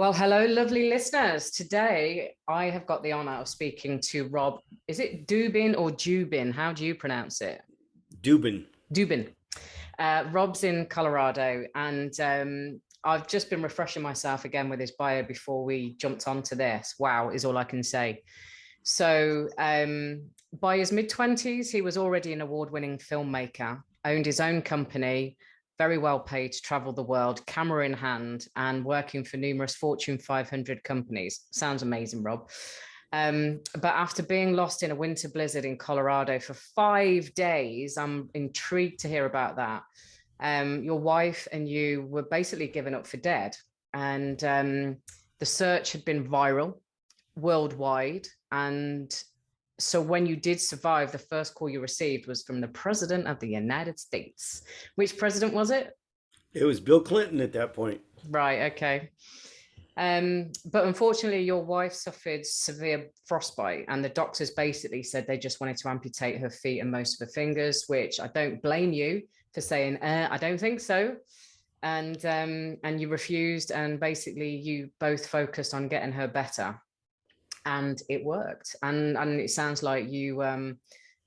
Well, hello, lovely listeners. Today, I have got the honor of speaking to Rob. Is it Dubin or Dubin? How do you pronounce it? Dubin. Dubin. Rob's in Colorado, and I've just been refreshing myself again with his bio before we jumped onto this. Wow, is all I can say. So, by his mid-20s, he was already an award-winning filmmaker, owned his own company, very well paid to travel the world, camera in hand, and working for numerous Fortune 500 companies. Sounds amazing, Rob. But after being lost in a winter blizzard in Colorado for 5 days, I'm intrigued to hear about that. Your wife and you were basically given up for dead, and the search had been viral worldwide. And so when you did survive, the first call you received was from the President of the United States. Which president was it? It was Bill Clinton at that point. Right, okay. But unfortunately, your wife suffered severe frostbite, and the doctors basically said they just wanted to amputate her feet and most of her fingers, which I don't blame you for saying, I don't think so. And you refused, and basically you both focused on getting her better, and it worked. And it sounds like you are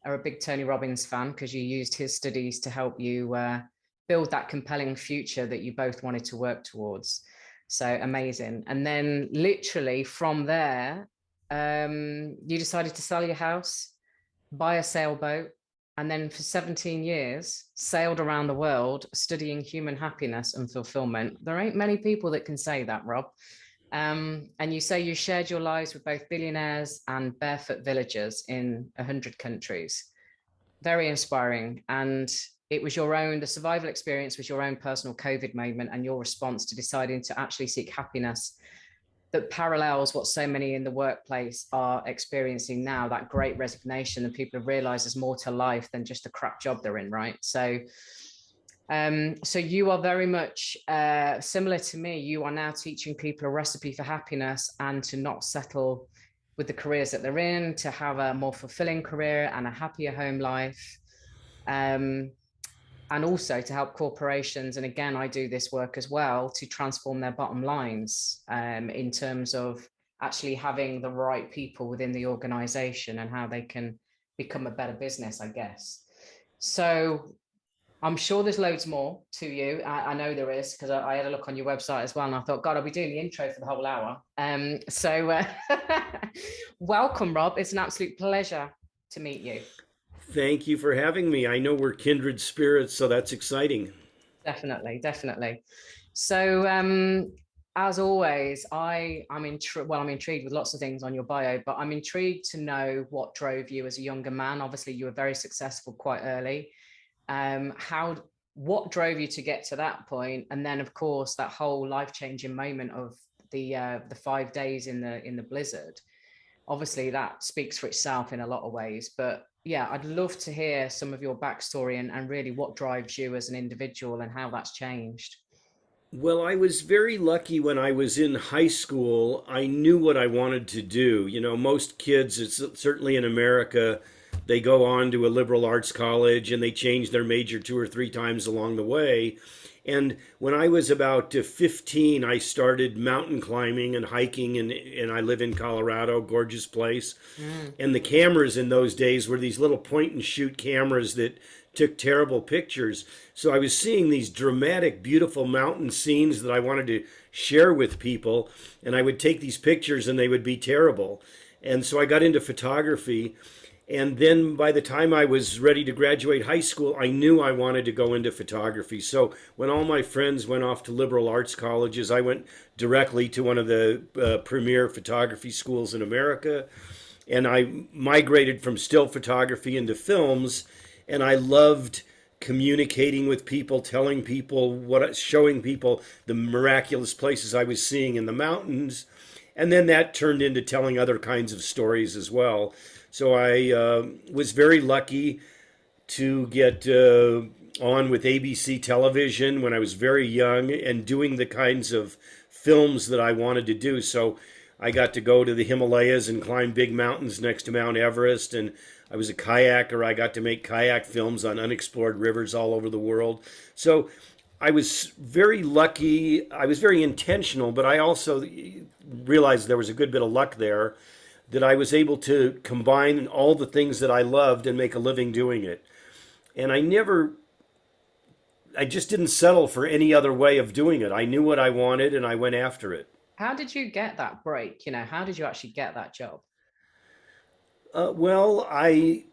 a big Tony Robbins fan because you used his studies to help you build that compelling future that you both wanted to work towards. So amazing. And then literally from there, you decided to sell your house, buy a sailboat, and then for 17 years sailed around the world studying human happiness and fulfillment. There ain't many people that can say that, Rob. And you say you shared your lives with both billionaires and barefoot villagers in 100 countries. Very inspiring. And it was the survival experience was your own personal COVID moment and your response to deciding to actually seek happiness that parallels what so many in the workplace are experiencing now, that great resignation, and people have realized there's more to life than just a crap job they're in, right? So you are very much similar to me. You are now teaching people a recipe for happiness and to not settle with the careers that they're in, to have a more fulfilling career and a happier home life. And also to help corporations, and again, I do this work as well, to transform their bottom lines in terms of actually having the right people within the organization and how they can become a better business, I guess. So I'm sure there's loads more to you. I know there is, because I had a look on your website as well, and I thought, God, I'll be doing the intro for the whole hour. Welcome, Rob. It's an absolute pleasure to meet you. Thank you for having me. I know we're kindred spirits, so that's exciting. Definitely, definitely. So, as always, I'm intrigued with lots of things on your bio, but I'm intrigued to know what drove you as a younger man. Obviously, you were very successful quite early. How what drove you to get to that point, and then of course that whole life-changing moment of the 5 days in the blizzard. Obviously, that speaks for itself in a lot of ways, but yeah, I'd love to hear some of your backstory and really what drives you as an individual and how that's changed. Well, I was very lucky when I was in high school. I knew what I wanted to do. You know, most kids, it's certainly in America, they go on to a liberal arts college and they change their major two or three times along the way. And when I was about 15, I started mountain climbing and hiking, and I live in Colorado, gorgeous place. Mm. And the cameras in those days were these little point and shoot cameras that took terrible pictures. So I was seeing these dramatic, beautiful mountain scenes that I wanted to share with people, and I would take these pictures and they would be terrible. And so I got into photography. And then by the time I was ready to graduate high school, I knew I wanted to go into photography. So when all my friends went off to liberal arts colleges, I went directly to one of the premier photography schools in America. And I migrated from still photography into films. And I loved communicating with people, telling people showing people the miraculous places I was seeing in the mountains. And then that turned into telling other kinds of stories as well. So I was very lucky to get on with ABC television when I was very young and doing the kinds of films that I wanted to do. So I got to go to the Himalayas and climb big mountains next to Mount Everest. And I was a kayaker. I got to make kayak films on unexplored rivers all over the world. So I was very lucky. I was very intentional, but I also realized there was a good bit of luck there, that I was able to combine all the things that I loved and make a living doing it. And I just didn't settle for any other way of doing it. I knew what I wanted and I went after it. How did you get that break? How did you actually get that job? Well, I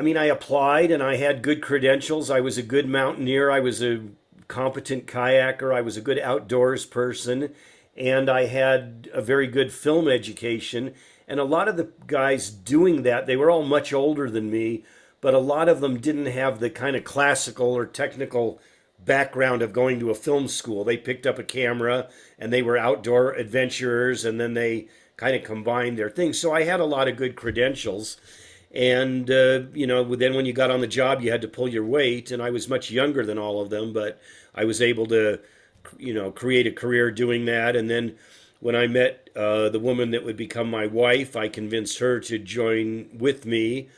mean, I applied and I had good credentials. I was a good mountaineer. I was a competent kayaker. I was a good outdoors person. And I had a very good film education. And a lot of the guys doing that, they were all much older than me, but a lot of them didn't have the kind of classical or technical background of going to a film school. They picked up a camera and they were outdoor adventurers, and then they kind of combined their things. So I had a lot of good credentials. And, then when you got on the job, you had to pull your weight. And I was much younger than all of them, but I was able to, create a career doing that. And then when I met the woman that would become my wife, I convinced her to join with me.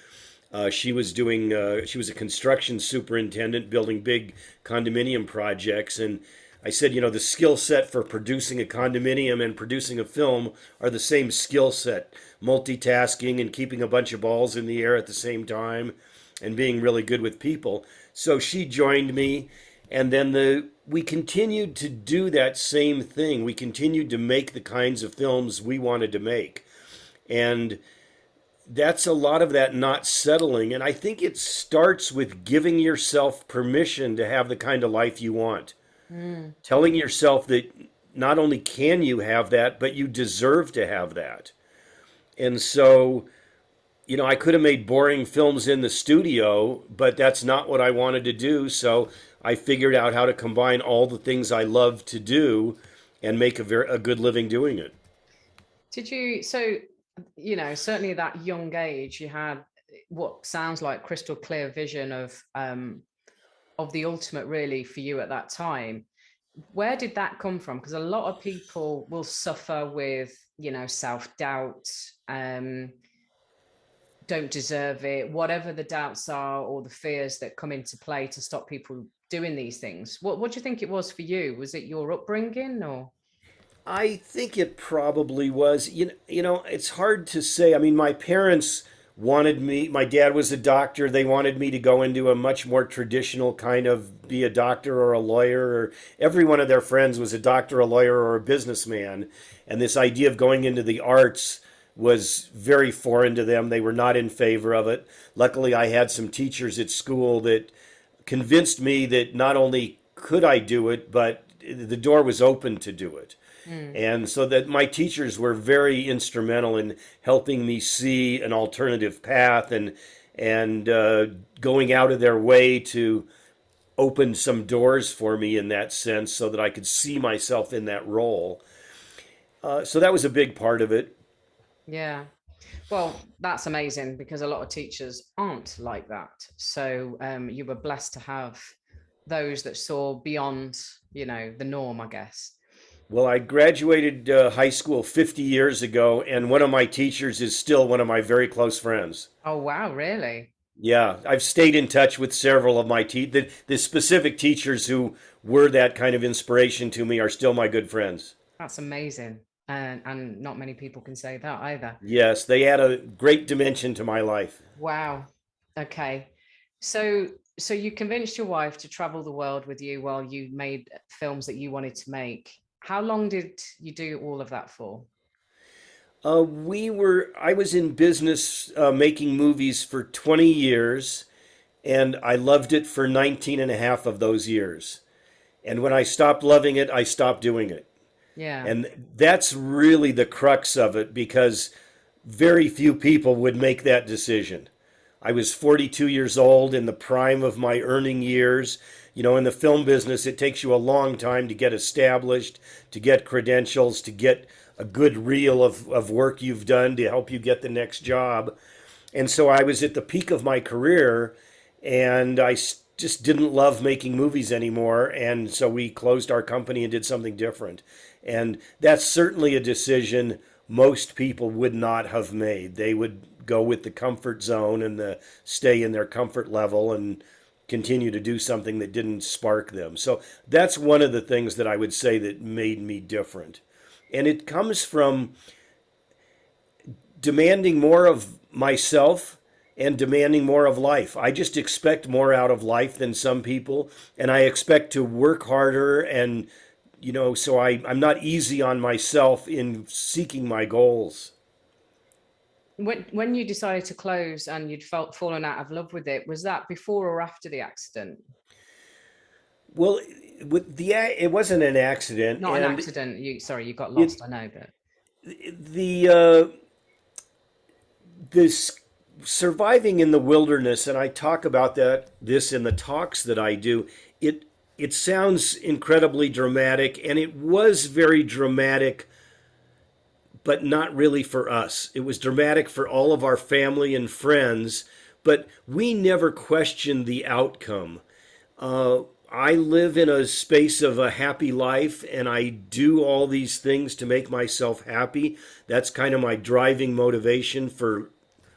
She was a construction superintendent building big condominium projects. And I said, the skill set for producing a condominium and producing a film are the same skill set, multitasking and keeping a bunch of balls in the air at the same time and being really good with people. So she joined me, and then we continued to do that same thing. We continued to make the kinds of films we wanted to make. And that's a lot of that not settling. And I think it starts with giving yourself permission to have the kind of life you want. Telling yourself that not only can you have that, but you deserve to have that. And so, I could have made boring films in the studio, but that's not what I wanted to do. So I figured out how to combine all the things I love to do and make a good living doing it. Did you, so, certainly at that young age, you had what sounds like crystal clear vision of the ultimate really for you at that time. Where did that come from? Because a lot of people will suffer with, self-doubt, don't deserve it, whatever the doubts are or the fears that come into play to stop people doing these things. What do you think it was for you? Was it your upbringing or? I think it probably was. It's hard to say. I mean, my parents wanted me, my dad was a doctor. They wanted me to go into a much more traditional kind of be a doctor or a lawyer. Or every one of their friends was a doctor, a lawyer, or a businessman. And this idea of going into the arts was very foreign to them. They were not in favor of it. Luckily, I had some teachers at school that convinced me that not only could I do it, but the door was open to do it. And so that my teachers were very instrumental in helping me see an alternative path and going out of their way to open some doors for me in that sense so that I could see myself in that role. So that was a big part of it. Yeah. Well, that's amazing because a lot of teachers aren't like that. So you were blessed to have those that saw beyond, the norm, I guess. Well, I graduated high school 50 years ago, and one of my teachers is still one of my very close friends. Oh, wow, really? Yeah, I've stayed in touch with several of my the specific teachers who were that kind of inspiration to me are still my good friends. That's amazing. And not many people can say that either. Yes, they add a great dimension to my life. Wow. Okay. So you convinced your wife to travel the world with you while you made films that you wanted to make. How long did you do all of that for? I was in business making movies for 20 years, and I loved it for 19 and a half of those years. And when I stopped loving it, I stopped doing it. Yeah. And that's really the crux of it, because very few people would make that decision. I was 42 years old in the prime of my earning years. In the film business, it takes you a long time to get established, to get credentials, to get a good reel of work you've done to help you get the next job. And so I was at the peak of my career, and I just didn't love making movies anymore. And so we closed our company and did something different. And that's certainly a decision most people would not have made. They would go with the comfort zone and stay in their comfort level and continue to do something that didn't spark them. So that's one of the things that I would say that made me different. And it comes from demanding more of myself and demanding more of life. I just expect more out of life than some people, and I expect to work harder, and so I'm not easy on myself in seeking my goals. When you decided to close and you'd felt fallen out of love with it, was that before or after the accident? Well, it wasn't an accident, Not an and accident. You got it lost. I know, but the this surviving in the wilderness, and I talk about this in the talks that I do. It sounds incredibly dramatic, and it was very dramatic, but not really for us. It was dramatic for all of our family and friends, but we never questioned the outcome. I live in a space of a happy life, and I do all these things to make myself happy. That's kind of my driving motivation for.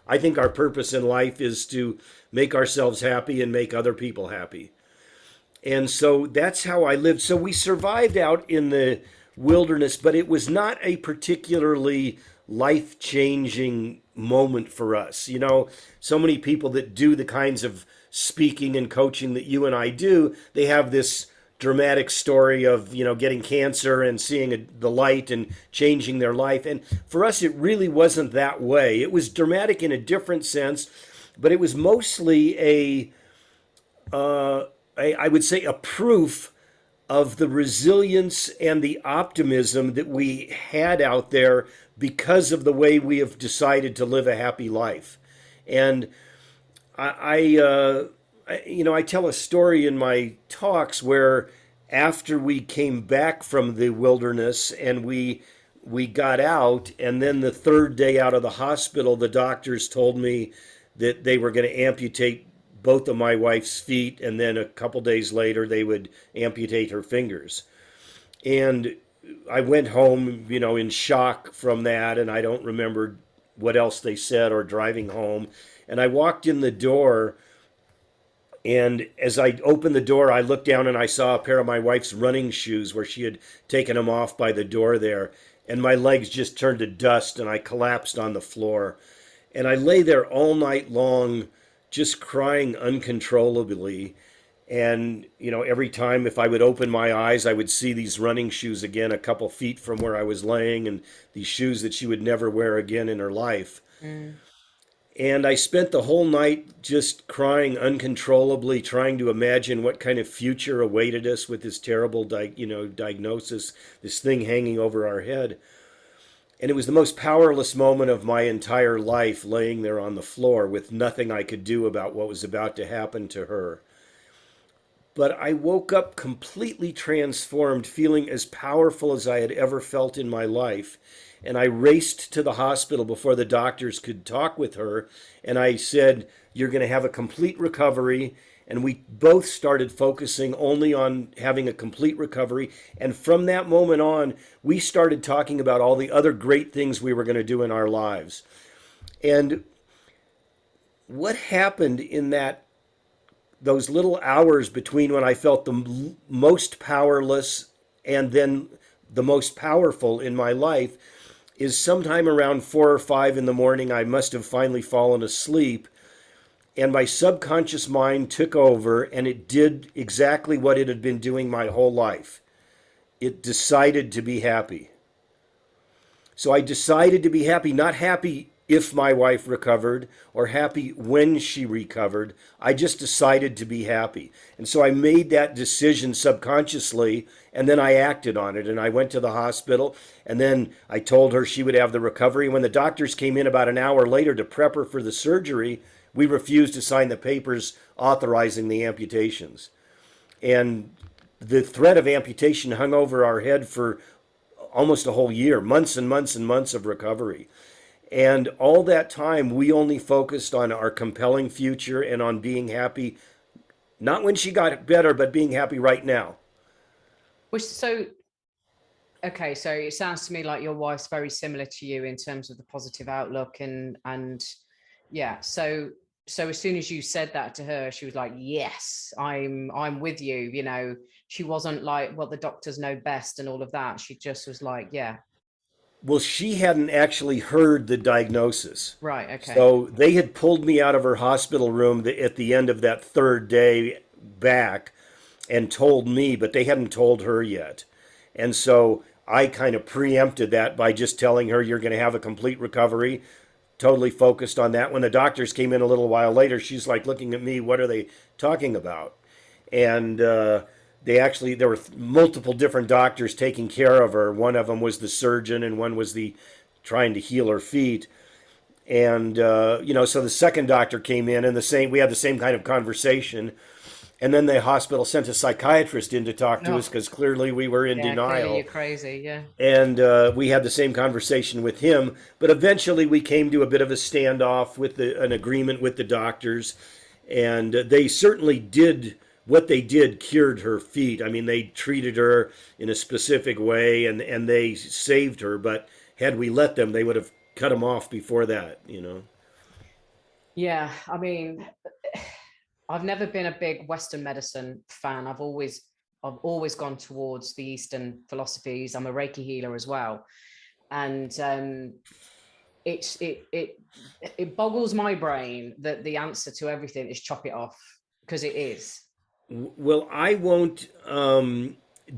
I think our purpose in life is to make ourselves happy and make other people happy. And so that's how I lived. So we survived out in the wilderness, but it was not a particularly life changing moment for us. So many people that do the kinds of speaking and coaching that you and I do, they have this dramatic story of getting cancer and seeing the light and changing their life. And for us, it really wasn't that way. It was dramatic in a different sense, but it was mostly I would say a proof of the resilience and the optimism that we had out there because of the way we have decided to live a happy life. And I tell a story in my talks where after we came back from the wilderness and we got out, and then the third day out of the hospital, the doctors told me that they were going to amputate both of my wife's feet, and then a couple days later they would amputate her fingers. And I went home, in shock from that, and I don't remember what else they said or driving home. And I walked in the door, and as I opened the door, I looked down and I saw a pair of my wife's running shoes where she had taken them off by the door there. And my legs just turned to dust, and I collapsed on the floor. And I lay there all night long just crying uncontrollably. And, every time if I would open my eyes, I would see these running shoes again a couple feet from where I was laying, and these shoes that she would never wear again in her life. Mm. And I spent the whole night just crying uncontrollably, trying to imagine what kind of future awaited us with this terrible diagnosis, this thing hanging over our head. And it was the most powerless moment of my entire life, laying there on the floor with nothing I could do about what was about to happen to her. But I woke up completely transformed, feeling as powerful as I had ever felt in my life. And I raced to the hospital before the doctors could talk with her. And I said, "You're going to have a complete recovery." And we both started focusing only on having a complete recovery. And from that moment on, we started talking about all the other great things we were going to do in our lives. And what happened in those little hours between when I felt the most powerless and then the most powerful in my life is sometime around 4 or 5 in the morning, I must have finally fallen asleep. And my subconscious mind took over, and it did exactly what it had been doing my whole life. It decided to be happy. So I decided to be happy, not happy if my wife recovered or happy when she recovered. I just decided to be happy. And so I made that decision subconsciously, and then I acted on it. And I went to the hospital, and then I told her she would have the recovery. When the doctors came in about an hour later to prep her for the surgery, we refused to sign the papers authorizing the amputations. And the threat of amputation hung over our head for almost a whole year, months and months and months of recovery. And all that time, we only focused on our compelling future and on being happy, not when she got better, but being happy right now. Okay, so it sounds to me like your wife's very similar to you in terms of the positive outlook and yeah. So so as soon as you said that to her, she was like, yes, I'm with you. You know, she wasn't like, well, the doctors know best and all of that. She just was like, yeah, Well, she hadn't actually heard the diagnosis. right, okay. So they had pulled me out of her hospital room at the end of that third day back and told me, but they hadn't told her yet. And so I kind of preempted that by just telling her you're going to have a complete recovery, totally focused on that. When the doctors came in a little while later, she's like looking at me, what are they talking about? And there were multiple different doctors taking care of her. One of them was the surgeon, and one was the trying to heal her feet. And so the second doctor came in, and we had the same kind of conversation. And then the hospital sent a psychiatrist in to talk to No, us because clearly we were in yeah, clearly you're denial. crazy. Yeah. And we had the same conversation with him. But eventually we came to a bit of a standoff with an agreement with the doctors. And they certainly did what they did cured her feet. I mean, they treated her in a specific way and they saved her. But had we let them, they would have cut them off before that, you know. Yeah. I mean, I've never been a big Western medicine fan. I've always gone towards the Eastern philosophies. I'm a Reiki healer as well. And it's it boggles my brain that the answer to everything is chop it off, because it is. Well, I won't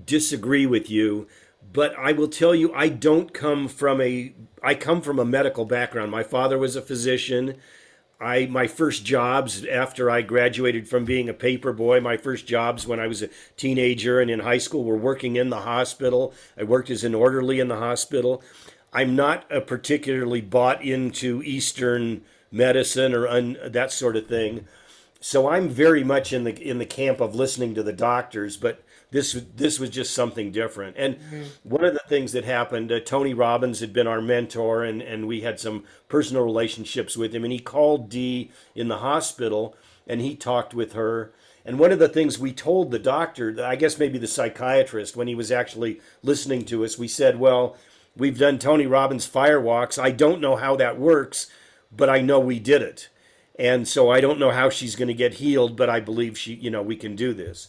disagree with you, but I will tell you I come from a medical background. My father was a physician. My first jobs after I graduated from being a paper boy, my first jobs when I was a teenager and in high school were working in the hospital. I worked as an orderly in the hospital. I'm not a particularly bought into Eastern medicine or that sort of thing. So I'm very much in the camp of listening to the doctors, but this was just something different. And Mhm. one of the things that happened, Tony Robbins had been our mentor, and we had some personal relationships with him. And he called Dee in the hospital, and he talked with her. And one of the things we told the doctor, I guess maybe the psychiatrist, when he was actually listening to us, we said, "Well, we've done Tony Robbins firewalks. I don't know how that works, but I know we did it." And so I don't know how she's going to get healed, but I believe we can do this.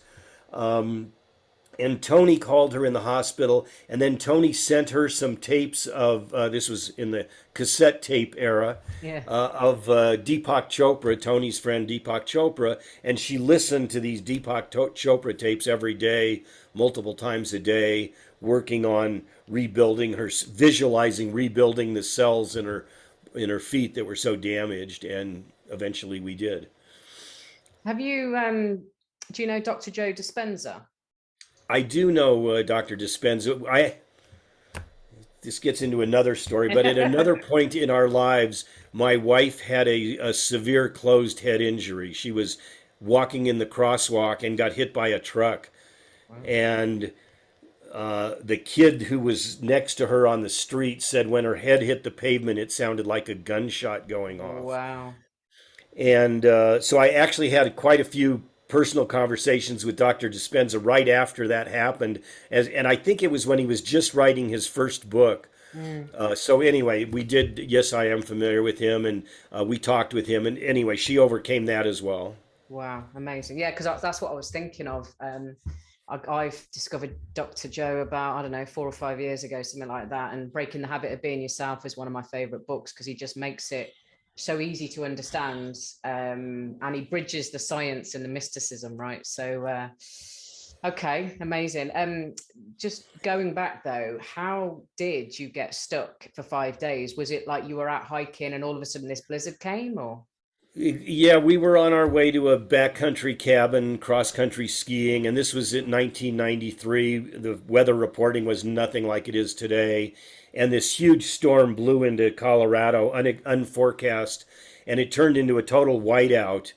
And Tony called her in the hospital, and then Tony sent her some tapes of, this was in the cassette tape era, Yeah. of Deepak Chopra, Tony's friend Deepak Chopra, and she listened to these Chopra tapes every day, multiple times a day, working on visualizing rebuilding the cells in her feet that were so damaged, and eventually we did. Have you do you know Dr. Joe Dispenza? I do know Dr. Dispenza. This gets into another story, but at another point in our lives, my wife had a severe closed head injury. She was walking in the crosswalk and got hit by a truck. Wow. And the kid who was next to her on the street said when her head hit the pavement, it sounded like a gunshot going off. Wow. And so I actually had quite a few personal conversations with Dr. Dispenza right after that happened. And I think it was when he was just writing his first book. Mm. So anyway, yes, I am familiar with him, and we talked with him. And anyway, she overcame that as well. Wow, amazing. Yeah, because that's what I was thinking of. I've discovered Dr. Joe about, I don't know, 4 or 5 years ago, something like that. And Breaking the Habit of Being Yourself is one of my favorite books because he just makes it so easy to understand. And he bridges the science and the mysticism, right? So, okay, amazing. Just going back though, how did you get stuck for 5 days? Was it like you were out hiking and all of a sudden this blizzard came, or? Yeah, we were on our way to a backcountry cabin, cross country skiing, and this was in 1993. The weather reporting was nothing like it is today. And this huge storm blew into Colorado, unforecast, and it turned into a total whiteout.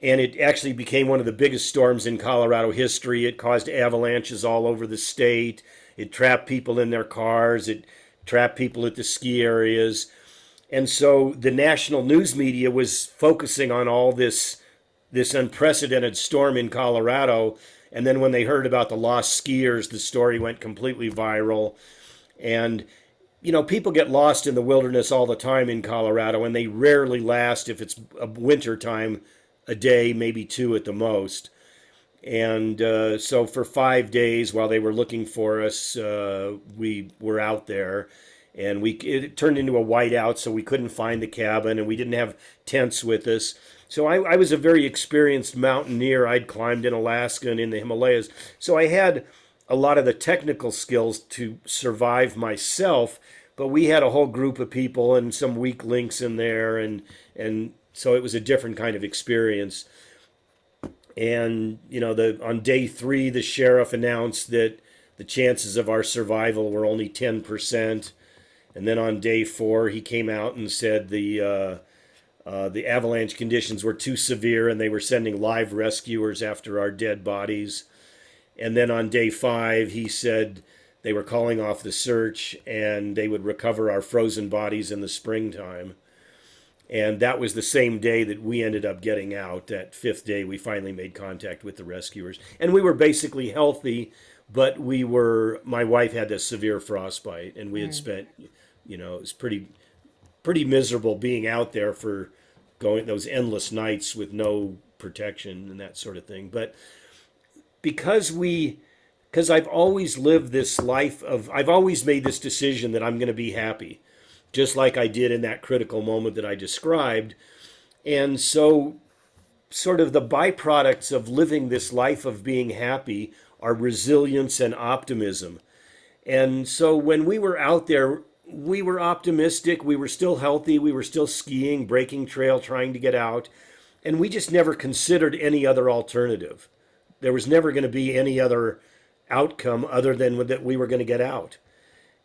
And it actually became one of the biggest storms in Colorado history. It caused avalanches all over the state. It trapped people in their cars. It trapped people at the ski areas. And so the national news media was focusing on all this unprecedented storm in Colorado. And then when they heard about the lost skiers, the story went completely viral. And people get lost in the wilderness all the time in Colorado, and they rarely last, if it's a winter time, a day, maybe two at the most. And so for 5 days while they were looking for us, we were out there, and it turned into a whiteout, so we couldn't find the cabin, and we didn't have tents with us. So I was a very experienced mountaineer. I'd climbed in Alaska and in the Himalayas. So I had a lot of the technical skills to survive myself, but we had a whole group of people and some weak links in there, and so it was a different kind of experience. And on day 3, the sheriff announced that the chances of our survival were only 10%. And then on day 4, he came out and said the avalanche conditions were too severe, and they were sending live rescuers after our dead bodies. And then on day 5, he said they were calling off the search, and they would recover our frozen bodies in the springtime. And that was the same day that we ended up getting out. That 5th day, we finally made contact with the rescuers. And we were basically healthy, but my wife had this severe frostbite, and we had spent, it was pretty miserable being out there for going those endless nights with no protection and that sort of thing. But because I've always lived this life I've always made this decision that I'm going to be happy, just like I did in that critical moment that I described. And so sort of the byproducts of living this life of being happy are resilience and optimism. And so when we were out there, we were optimistic, we were still healthy, we were still skiing, breaking trail, trying to get out, and we just never considered any other alternative. There was never going to be any other outcome other than that we were going to get out.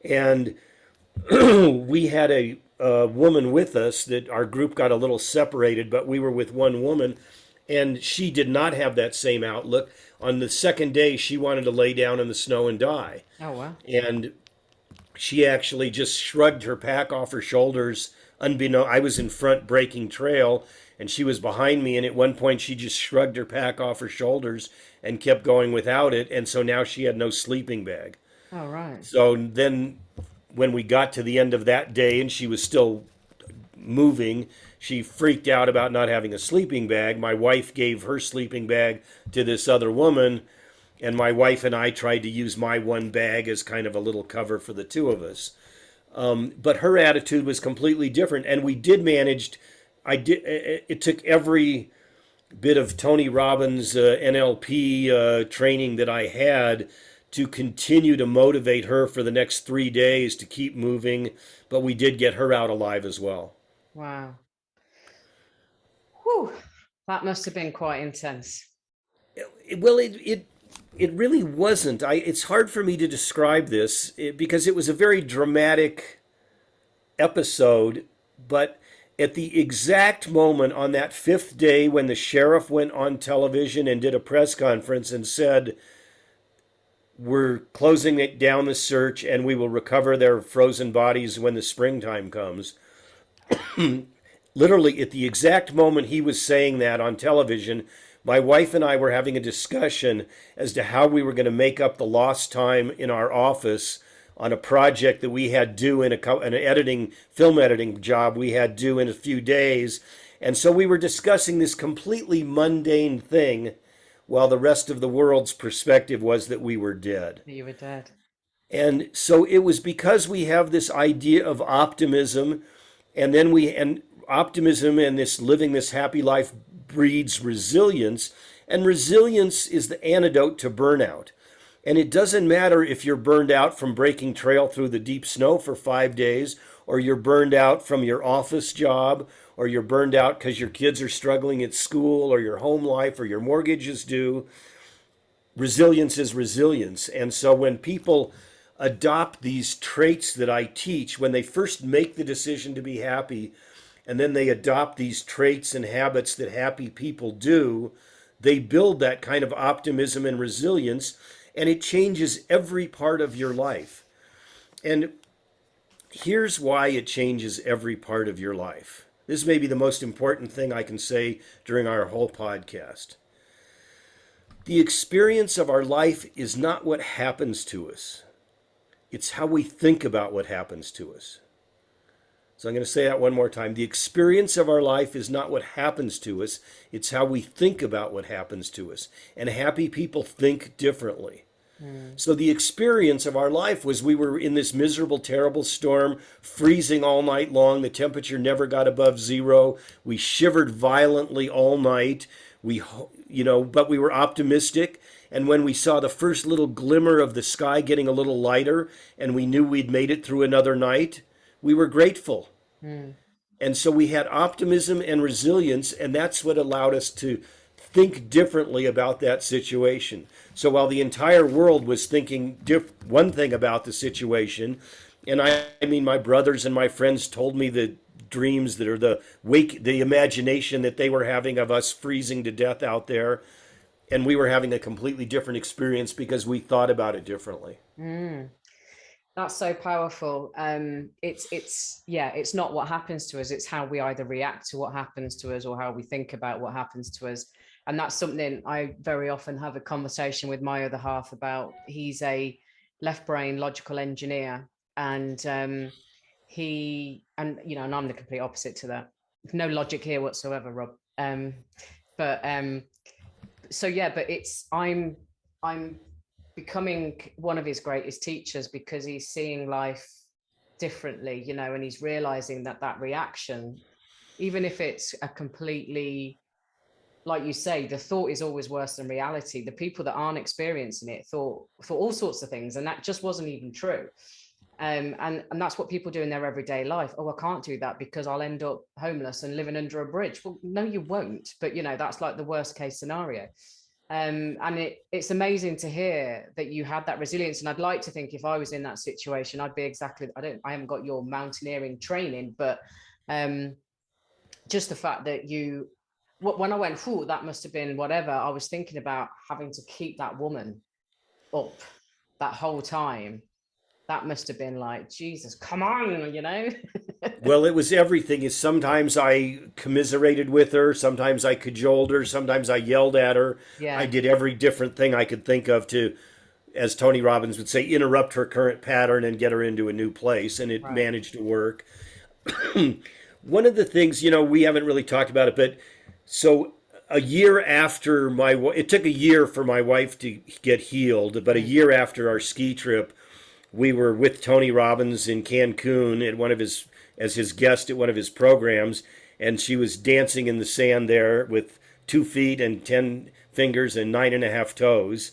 And we had a woman with us that our group got a little separated, but we were with one woman, and she did not have that same outlook. On the 2nd day, she wanted to lay down in the snow and die. Oh, wow. And she actually just shrugged her pack off her shoulders. I was in front breaking trail, and she was behind me, and at one point she just shrugged her pack off her shoulders and kept going without it, and so now she had no sleeping bag. Oh, right. So then when we got to the end of that day and she was still moving, she freaked out about not having a sleeping bag. My wife gave her sleeping bag to this other woman, and my wife and I tried to use my one bag as kind of a little cover for the two of us. But her attitude was completely different, and we did manage. It took every bit of Tony Robbins NLP training that I had to continue to motivate her for the next 3 days to keep moving, but we did get her out alive as well. Wow. Whew. That must have been quite intense. Well, it really wasn't. It's hard for me to describe this because it was a very dramatic episode, but at the exact moment on that 5th day when the sheriff went on television and did a press conference and said, we're closing it down, the search, and we will recover their frozen bodies when the springtime comes. Literally, at the exact moment he was saying that on television, my wife and I were having a discussion as to how we were going to make up the lost time in our office on a project that we had due in an film editing job we had due in a few days. And so we were discussing this completely mundane thing, while the rest of the world's perspective was that we were dead. You were dead. And so it was because we have this idea of optimism, and optimism and this living this happy life breeds resilience, and resilience is the antidote to burnout. And it doesn't matter if you're burned out from breaking trail through the deep snow for 5 days, or you're burned out from your office job, or you're burned out because your kids are struggling at school, or your home life, or your mortgage is due. Resilience is resilience. And so when people adopt these traits that I teach, when they first make the decision to be happy, and then they adopt these traits and habits that happy people do, they build that kind of optimism and resilience, and it changes every part of your life. And here's why it changes every part of your life. This may be the most important thing I can say during our whole podcast. The experience of our life is not what happens to us. It's how we think about what happens to us. So I'm going to say that one more time. The experience of our life is not what happens to us, it's how we think about what happens to us. And happy people think differently. So the experience of our life was we were in this miserable, terrible storm, freezing all night long. The temperature never got above zero. We shivered violently all night. But we were optimistic. And when we saw the first little glimmer of the sky getting a little lighter and we knew we'd made it through another night, we were grateful. And so we had optimism and resilience, and that's what allowed us to think differently about that situation. So while the entire world was thinking one thing about the situation, and I mean, my brothers and my friends told me the dreams that are the imagination that they were having of us freezing to death out there, and we were having a completely different experience because we thought about it differently. That's so powerful. It's not what happens to us, it's how we either react to what happens to us or how we think about what happens to us. And that's something I very often have a conversation with my other half about. He's a left brain logical engineer, and and I'm the complete opposite to that. No logic here whatsoever, Rob. But I'm becoming one of his greatest teachers because he's seeing life differently, and he's realizing that reaction, even if it's a completely, like you say, the thought is always worse than reality. The people that aren't experiencing it thought for all sorts of things, and that just wasn't even true. And that's what people do in their everyday life. Oh, I can't do that because I'll end up homeless and living under a bridge. Well, no, you won't. But that's like the worst case scenario. And it's amazing to hear that you had that resilience. And I'd like to think if I was in that situation, I'd be exactly, I haven't got your mountaineering training, but just the fact that when I went, that must have been whatever, I was thinking about having to keep that woman up that whole time. That must have been like, Jesus, come on, Well, it was everything. Sometimes I commiserated with her, sometimes I cajoled her, sometimes I yelled at her. Yeah. I did every different thing I could think of to, as Tony Robbins would say, interrupt her current pattern and get her into a new place, and it managed to work. One of the things, we haven't really talked about it, but so a year after it took a year for my wife to get healed, but a year after our ski trip, we were with Tony Robbins in Cancun as his guest at one of his programs, and she was dancing in the sand there with 2 feet and 10 fingers and 9.5 toes.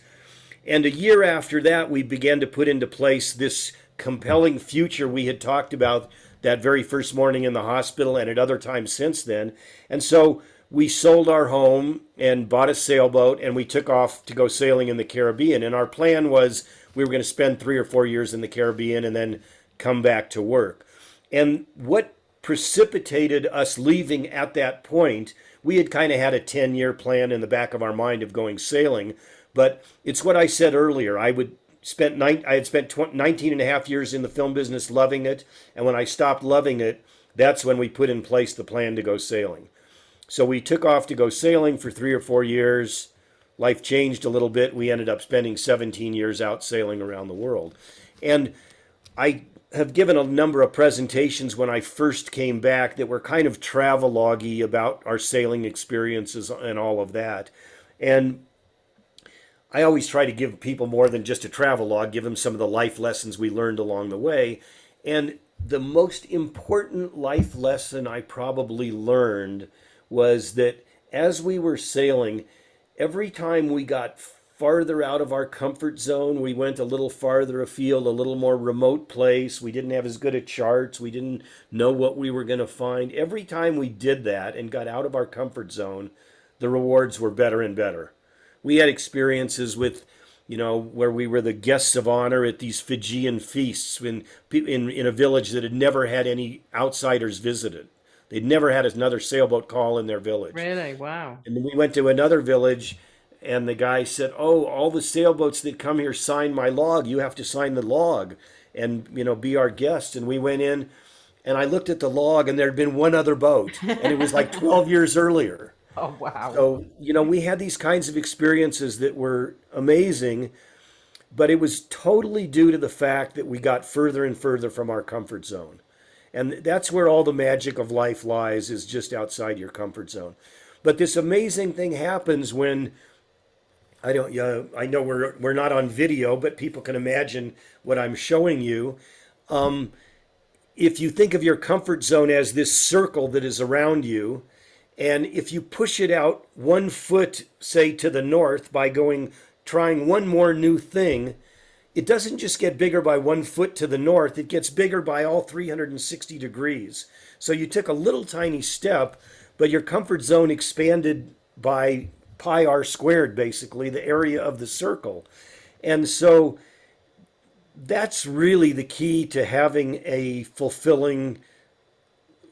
And a year after that, we began to put into place this compelling future we had talked about that very first morning in the hospital and at other times since then. And so we sold our home and bought a sailboat, and we took off to go sailing in the Caribbean. And our plan was we were going to spend 3 or 4 years in the Caribbean and then come back to work. And what precipitated us leaving at that point, we had kind of had a 10-year plan in the back of our mind of going sailing, but it's what I said earlier. I had spent 19 and a half years in the film business loving it, and when I stopped loving it, that's when we put in place the plan to go sailing. So we took off to go sailing for 3 or 4 years. Life changed a little bit. We ended up spending 17 years out sailing around the world. And I have given a number of presentations when I first came back that were kind of travelogue-y about our sailing experiences and all of that. And I always try to give people more than just a travelogue, give them some of the life lessons we learned along the way. And the most important life lesson I probably learned was that as we were sailing, every time we got farther out of our comfort zone, we went a little farther afield, a little more remote place. We didn't have as good at charts. We didn't know what we were going to find. Every time we did that and got out of our comfort zone, the rewards were better and better. We had experiences with, where we were the guests of honor at these Fijian feasts in a village that had never had any outsiders visited. They'd never had another sailboat call in their village. Really? Wow. And then we went to another village, and the guy said, "Oh, all the sailboats that come here sign my log. You have to sign the log and, be our guest." And we went in, and I looked at the log, and there had been one other boat, and it was like 12 years earlier. Oh, wow. So, we had these kinds of experiences that were amazing. but it was totally due to the fact that we got further and further from our comfort zone. And that's where all the magic of life lies, is just outside your comfort zone. But this amazing thing happens when I don't. I know we're not on video, but people can imagine what I'm showing you. If you think of your comfort zone as this circle that is around you, and if you push it out 1 foot, say to the north, by trying one more new thing, it doesn't just get bigger by 1 foot to the north, it gets bigger by all 360 degrees. So you took a little tiny step, but your comfort zone expanded by pi r squared, basically, the area of the circle. And so that's really the key to having a fulfilling,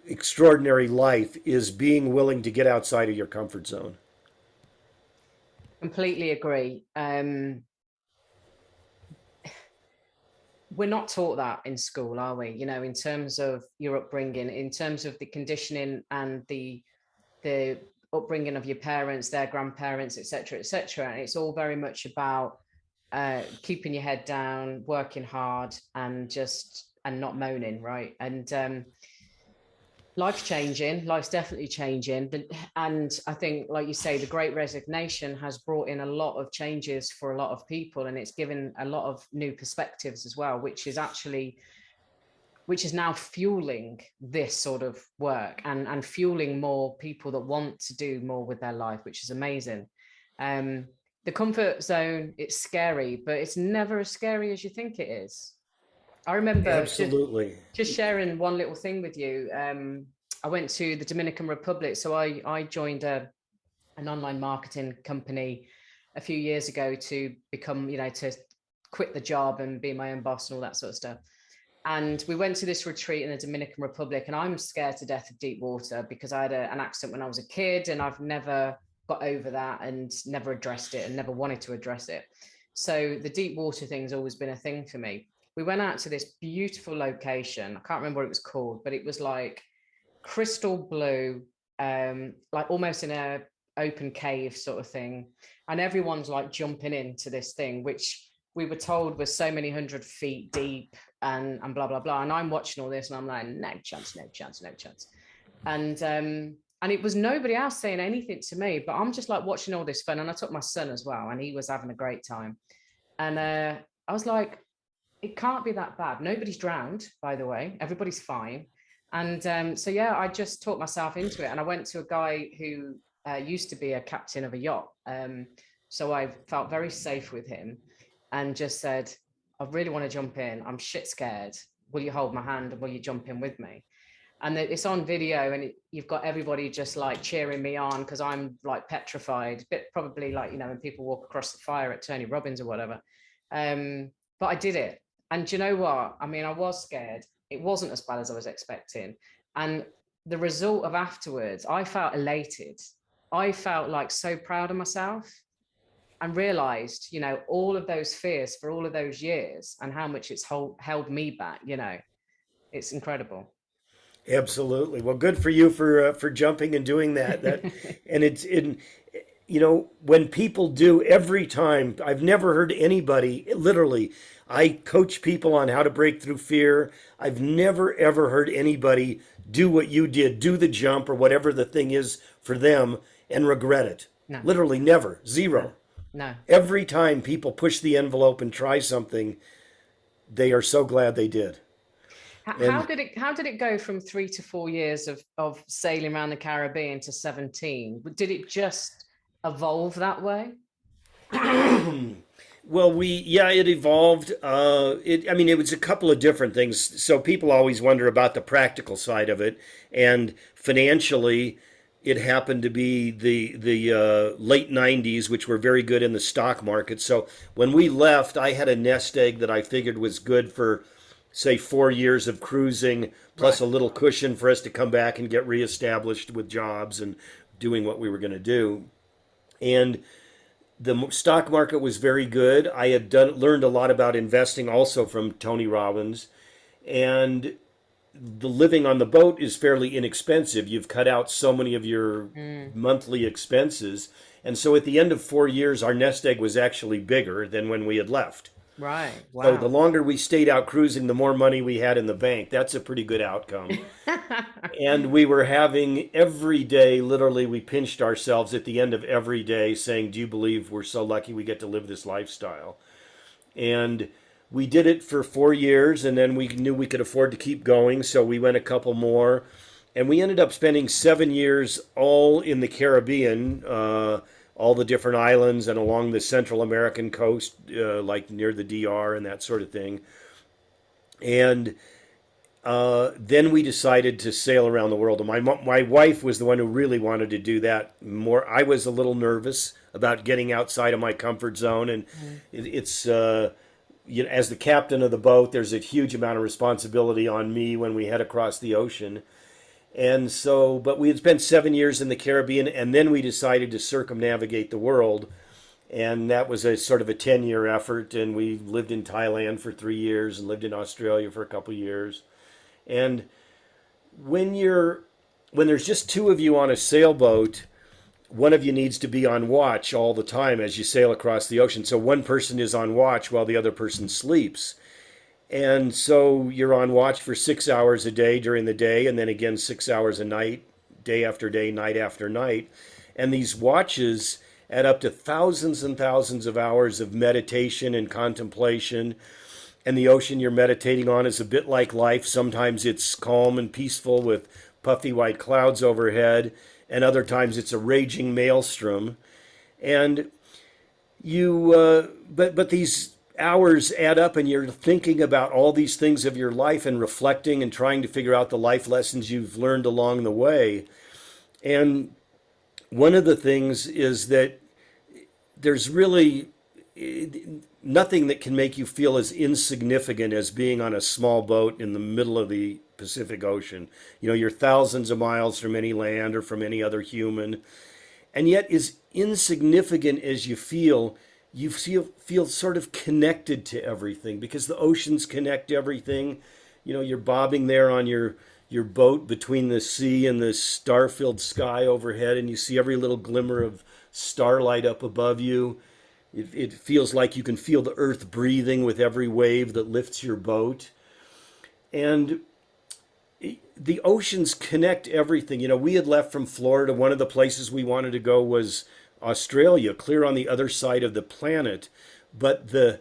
extraordinary life, is being willing to get outside of your comfort zone. Completely agree. We're not taught that in school, are we? You know, in terms of your upbringing, in terms of the conditioning and the upbringing of your parents, their grandparents, etc., etc. And it's all very much about keeping your head down, working hard, and not moaning, right? And life's changing, life's definitely changing. And I think, like you say, the Great Resignation has brought in a lot of changes for a lot of people, and it's given a lot of new perspectives as well, which is now fueling this sort of work and fueling more people that want to do more with their life, which is amazing. The comfort zone, it's scary, but it's never as scary as you think it is. I remember Absolutely. just sharing one little thing with you. I went to the Dominican Republic. So I joined an online marketing company a few years ago to become, to quit the job and be my own boss and all that sort of stuff. And we went to this retreat in the Dominican Republic, and I'm scared to death of deep water because I had an accident when I was a kid, and I've never got over that and never addressed it and never wanted to address it. So the deep water thing's always been a thing for me. We went out to this beautiful location. I can't remember what it was called, but it was like crystal blue, like almost in a open cave sort of thing. And everyone's like jumping into this thing, which we were told was so many 100 feet deep and blah, blah, blah. And I'm watching all this and I'm like, no chance, no chance, no chance. And it was nobody else saying anything to me, but I'm just like watching all this fun. And I took my son as well, and he was having a great time. And I was like, it can't be that bad. Nobody's drowned, by the way. Everybody's fine. And so, yeah, I just talked myself into it. And I went to a guy who used to be a captain of a yacht. So I felt very safe with him and just said, I really want to jump in. I'm shit scared. Will you hold my hand and will you jump in with me? And it's on video, and you've got everybody just like cheering me on because I'm like petrified, but probably like, when people walk across the fire at Tony Robbins or whatever. But I did it. And do you know what? I mean, I was scared. It wasn't as bad as I was expecting. And the result of afterwards, I felt elated. I felt like so proud of myself and realized, all of those fears for all of those years and how much it's held me back, it's incredible. Absolutely. Well, good for you for jumping and doing that. And it's in, when people do, every time, I've never heard anybody, literally, I coach people on how to break through fear. I've never ever heard anybody do what you did, do the jump or whatever the thing is for them, and regret it. No. Literally never. Zero. No. Every time people push the envelope and try something, they are so glad they did. How did it go from 3 to 4 years of sailing around the Caribbean to 17? Did it just evolve that way? Well, it evolved. It was a couple of different things. So people always wonder about the practical side of it, and financially, it happened to be the late 90s, which were very good in the stock market. So when we left, I had a nest egg that I figured was good for, say, 4 years of cruising, plus a little cushion for us to come back and get reestablished with jobs and doing what we were going to do. And the stock market was very good. I had learned a lot about investing also from Tony Robbins. And the living on the boat is fairly inexpensive. You've cut out so many of your monthly expenses. And so at the end of 4 years, our nest egg was actually bigger than when we had left. Right. So the Wow. longer we stayed out cruising, the more money we had in the bank. That's a pretty good outcome. And we were having every day, literally, we pinched ourselves at the end of every day saying, "Do you believe we're so lucky we get to live this lifestyle?" And we did it for 4 years, and then we knew we could afford to keep going. So we went a couple more. And we ended up spending 7 years all in the Caribbean, all the different islands and along the Central American coast, like near the DR and that sort of thing. And then we decided to sail around the world. And my wife was the one who really wanted to do that more. I was a little nervous about getting outside of my comfort zone, and Mm. it's you know, as the captain of the boat, there's a huge amount of responsibility on me when we head across the ocean. And so, but we had spent 7 years in the Caribbean, and then we decided to circumnavigate the world. And that was a sort of a 10-year effort. And we lived in Thailand for 3 years and lived in Australia for a couple of years. And when you're when there's just two of you on a sailboat, one of you needs to be on watch all the time as you sail across the ocean. So one person is on watch while the other person sleeps. And so you're on watch for 6 hours a day during the day, and then again 6 hours a night, day after day, night after night. And these watches add up to thousands and thousands of hours of meditation and contemplation. And the ocean you're meditating on is a bit like life. Sometimes it's calm and peaceful with puffy white clouds overhead, and other times it's a raging maelstrom. And but these hours add up, and you're thinking about all these things of your life and reflecting and trying to figure out the life lessons you've learned along the way. And one of the things is that there's really nothing that can make you feel as insignificant as being on a small boat in the middle of the Pacific Ocean. You know, you're thousands of miles from any land or from any other human, and yet as insignificant as you feel sort of connected to everything because the oceans connect everything. You know, you're bobbing there on your boat between the sea and the star-filled sky overhead, and you see every little glimmer of starlight up above you. It feels like you can feel the earth breathing with every wave that lifts your boat. And the oceans connect everything. You know, we had left from Florida. One of the places we wanted to go was Australia, clear on the other side of the planet. But the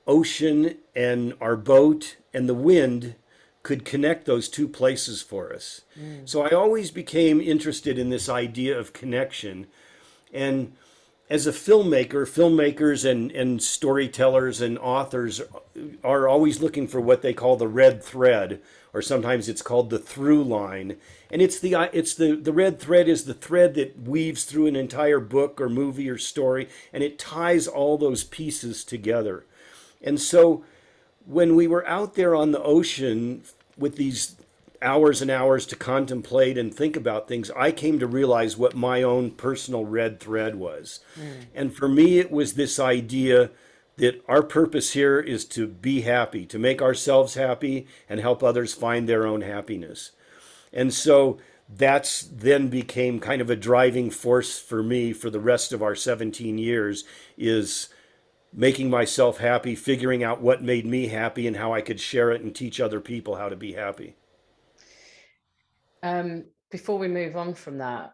ocean and our boat and the wind could connect those two places for us. Mm. So I always became interested in this idea of connection. And as a filmmaker, filmmakers and storytellers and authors are always looking for what they call the red thread, or sometimes it's called the through line. And the red thread is the thread that weaves through an entire book or movie or story, and it ties all those pieces together. And so when we were out there on the ocean with these hours and hours to contemplate and think about things, I came to realize what my own personal red thread was. Mm. And for me, it was this idea that our purpose here is to be happy, to make ourselves happy and help others find their own happiness. And so that's then became kind of a driving force for me for the rest of our 17 years is making myself happy, figuring out what made me happy and how I could share it and teach other people how to be happy. Before we move on from that,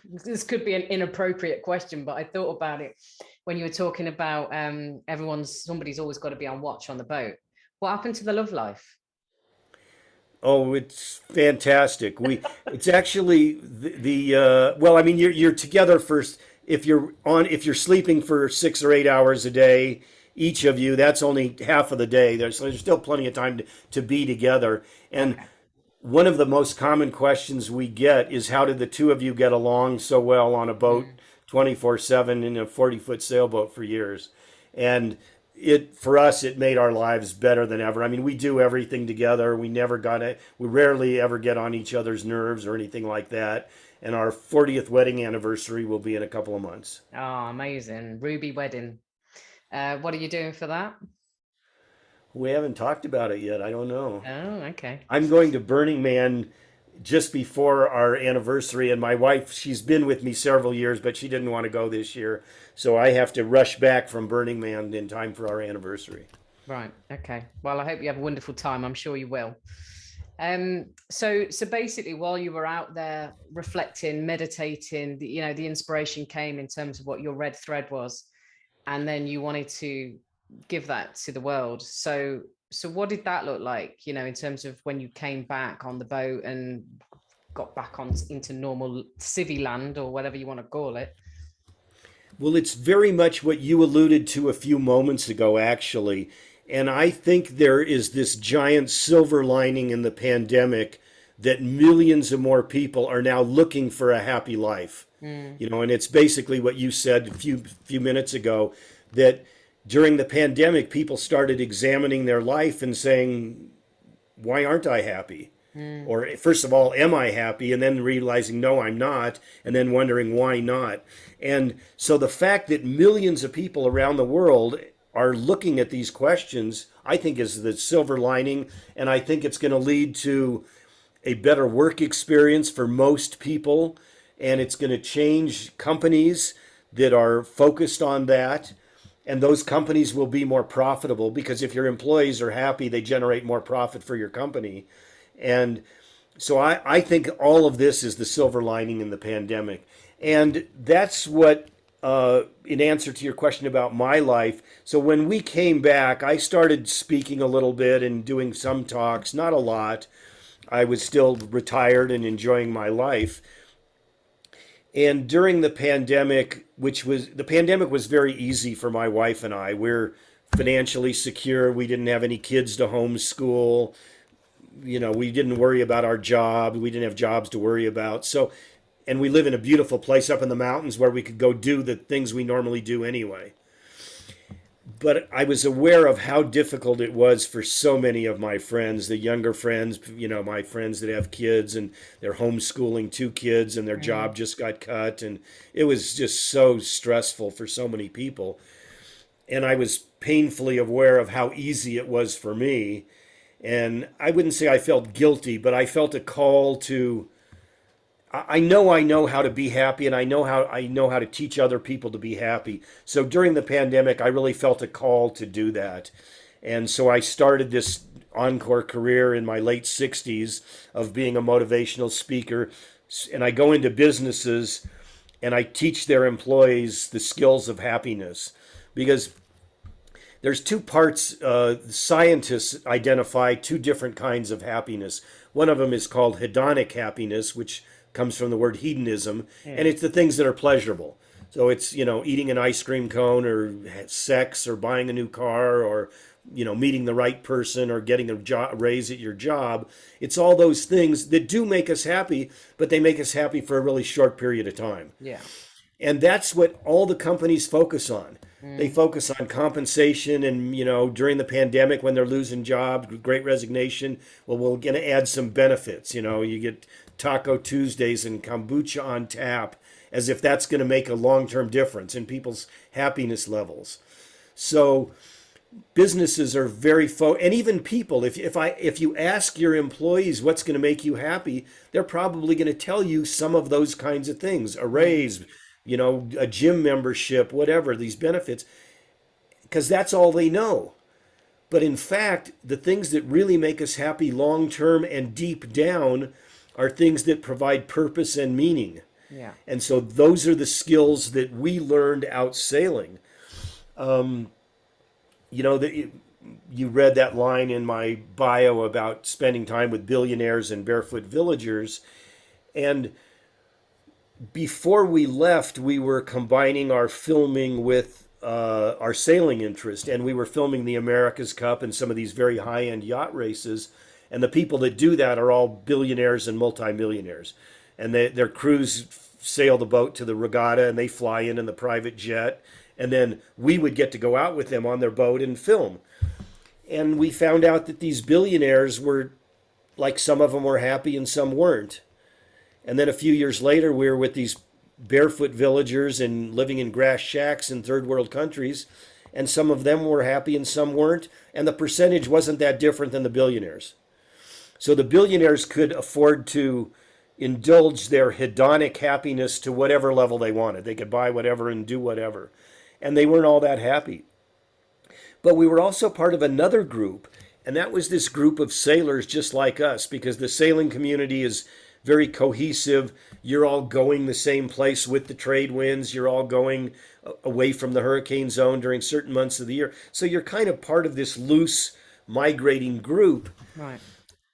this could be an inappropriate question, but I thought about it when you were talking about somebody's always got to be on watch on the boat. What happened to the love life? Oh, it's fantastic. It's actually well, I mean, you're together for if you're sleeping for 6 or 8 hours a day, each of you, that's only half of the day. There's still plenty of time to be together. And Okay. one of the most common questions we get is how did the two of you get along so well on a boat Mm. 24/7 in a 40-foot sailboat for years? And it for us it made our lives better than ever. I mean, we do everything together. We rarely ever get on each other's nerves or anything like that. And our 40th wedding anniversary will be in a couple of months. Oh, amazing. Ruby wedding. What are you doing for that? We haven't talked about it yet. I don't know. Oh, okay. I'm going to Burning Man just before our anniversary, and my wife, she's been with me several years, but she didn't want to go this year, so I have to rush back from Burning Man in time for our anniversary. Right. Okay. Well, I hope you have a wonderful time. I'm sure you will. So basically, while you were out there reflecting, meditating, the inspiration came in terms of what your red thread was, and then you wanted to give that to the world. So what did that look like? In terms of when you came back on the boat and got back on into normal civvy land or whatever you want to call it. Well, it's very much what you alluded to a few moments ago, actually. And I think there is this giant silver lining in the pandemic that millions of more people are now looking for a happy life. And it's basically what you said a few minutes ago, that during the pandemic, people started examining their life and saying, why aren't I happy? Or first of all, am I happy? And then realizing, no, I'm not. And then wondering why not. And so the fact that millions of people around the world are looking at these questions, I think is the silver lining. And I think it's going to lead to a better work experience for most people. And it's going to change companies that are focused on that. And those companies will be more profitable, because if your employees are happy, they generate more profit for your company. And so I think all of this is the silver lining in the pandemic. And that's what, in answer to your question about my life, so when we came back, I started speaking a little bit and doing some talks, not a lot. I was still retired and enjoying my life. And during the pandemic, the pandemic was very easy for my wife and I. We're financially secure. We didn't have any kids to homeschool. We didn't worry about our job. We didn't have jobs to worry about. So, and we live in a beautiful place up in the mountains where we could go do the things we normally do anyway. But I was aware of how difficult it was for so many of my friends, the younger friends, my friends that have kids and they're homeschooling 2 kids and their job just got cut. And it was just so stressful for so many people. And I was painfully aware of how easy it was for me. And I wouldn't say I felt guilty, but I felt a call to, I know how to be happy, and I know how to teach other people to be happy. So during the pandemic, I really felt a call to do that. And so I started this encore career in my late 60s of being a motivational speaker. And I go into businesses and I teach their employees the skills of happiness, because there's 2 parts. Scientists identify 2 different kinds of happiness. One of them is called hedonic happiness, which comes from the word hedonism, and it's the things that are pleasurable. So it's, eating an ice cream cone, or sex, or buying a new car, or, meeting the right person, or getting a raise at your job. It's all those things that do make us happy, but they make us happy for a really short period of time. Yeah. And that's what all the companies focus on. They focus on compensation, and, during the pandemic when they're losing jobs, Great Resignation, well, we're going to add some benefits. You get Taco Tuesdays and kombucha on tap, as if that's going to make a long-term difference in people's happiness levels. So businesses are very and even people, if you ask your employees what's going to make you happy, they're probably going to tell you some of those kinds of things: a raise, a gym membership, whatever, these benefits, because that's all they know. But in fact, the things that really make us happy long-term and deep down are things that provide purpose and meaning. Yeah. And so those are the skills that we learned out sailing. You read that line in my bio about spending time with billionaires and barefoot villagers. And before we left, we were combining our filming with our sailing interest. And we were filming the America's Cup and some of these very high-end yacht races. And the people that do that are all billionaires and multimillionaires. And their crews sail the boat to the regatta, and they fly in the private jet. And then we would get to go out with them on their boat and film. And we found out that these billionaires were, like, some of them were happy and some weren't. And then a few years later, we were with these barefoot villagers and living in grass shacks in third world countries. And some of them were happy and some weren't. And the percentage wasn't that different than the billionaires. So the billionaires could afford to indulge their hedonic happiness to whatever level they wanted. They could buy whatever and do whatever. And they weren't all that happy. But we were also part of another group, and that was this group of sailors just like us, because the sailing community is very cohesive. You're all going the same place with the trade winds. You're all going away from the hurricane zone during certain months of the year. So you're kind of part of this loose migrating group. Right.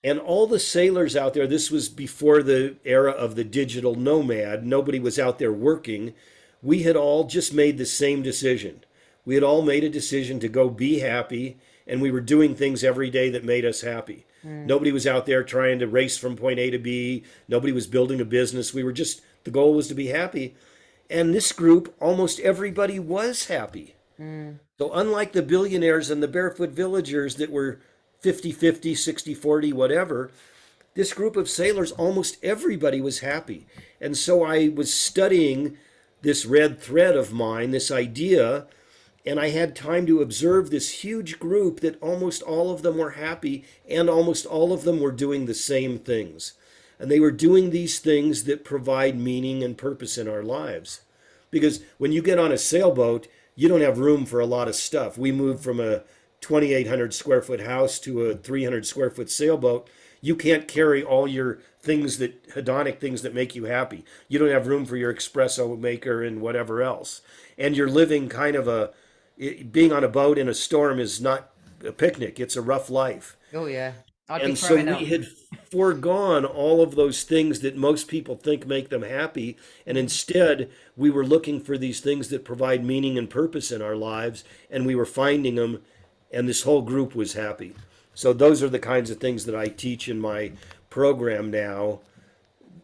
And all the sailors out there, this was before the era of the digital nomad. Nobody was out there working. We had all just made the same decision. We had all made a decision to go be happy, and we were doing things every day that made us happy. Nobody was out there trying to race from point A to B. Nobody was building a business. We were just, the goal was to be happy. And this group, almost everybody was happy. So unlike the billionaires and the barefoot villagers that were 50-50, 60-40, whatever, this group of sailors, almost everybody was happy. And so I was studying this red thread of mine, this idea, and I had time to observe this huge group that almost all of them were happy, and almost all of them were doing the same things. And they were doing these things that provide meaning and purpose in our lives. Because when you get on a sailboat, you don't have room for a lot of stuff. We moved from a 2,800 square foot house to a 300 square foot sailboat. You can't carry all your things that, hedonic things that make you happy. You don't have room for your espresso maker and whatever else. And you're living kind of being on a boat in a storm is not a picnic. It's a rough life. Oh yeah. And so we had foregone all of those things that most people think make them happy. And instead, we were looking for these things that provide meaning and purpose in our lives. And we were finding them. And this whole group was happy. So those are the kinds of things that I teach in my program now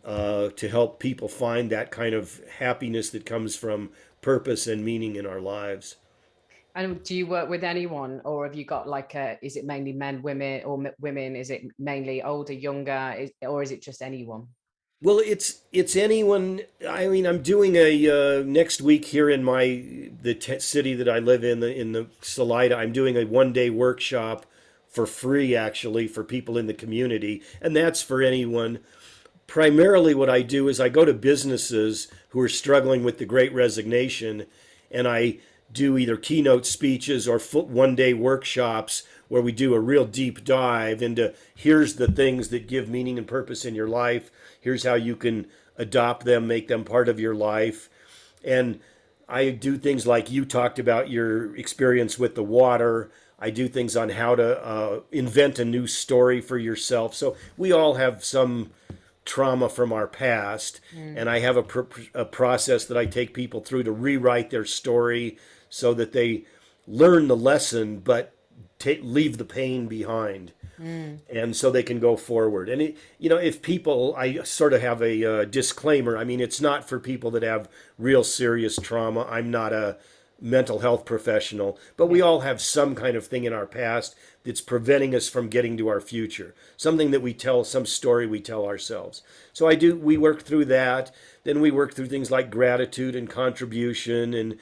to help people find that kind of happiness that comes from purpose and meaning in our lives. And do you work with anyone, or have you got like is it mainly men, women, or women? Is it mainly older, younger, or is it just anyone? Well, it's anyone. I mean, I'm doing a next week here in the city that I live in the Salida. I'm doing a 1 day workshop for free, actually, for people in the community, and that's for anyone. Primarily, what I do is I go to businesses who are struggling with the Great Resignation, and I do either keynote speeches or 1 day workshops where we do a real deep dive into here's the things that give meaning and purpose in your life. Here's how you can adopt them, make them part of your life. And I do things like you talked about your experience with the water. I do things on how to invent a new story for yourself. So we all have some trauma from our past. And I have a process that I take people through to rewrite their story so that they learn the lesson, but leave the pain behind. And so they can go forward. And, if people, I sort of have a disclaimer. I mean, it's not for people that have real serious trauma. I'm not a mental health professional, but we all have some kind of thing in our past that's preventing us from getting to our future. Something that we tell, some story we tell ourselves. So we work through that. Then we work through things like gratitude and contribution and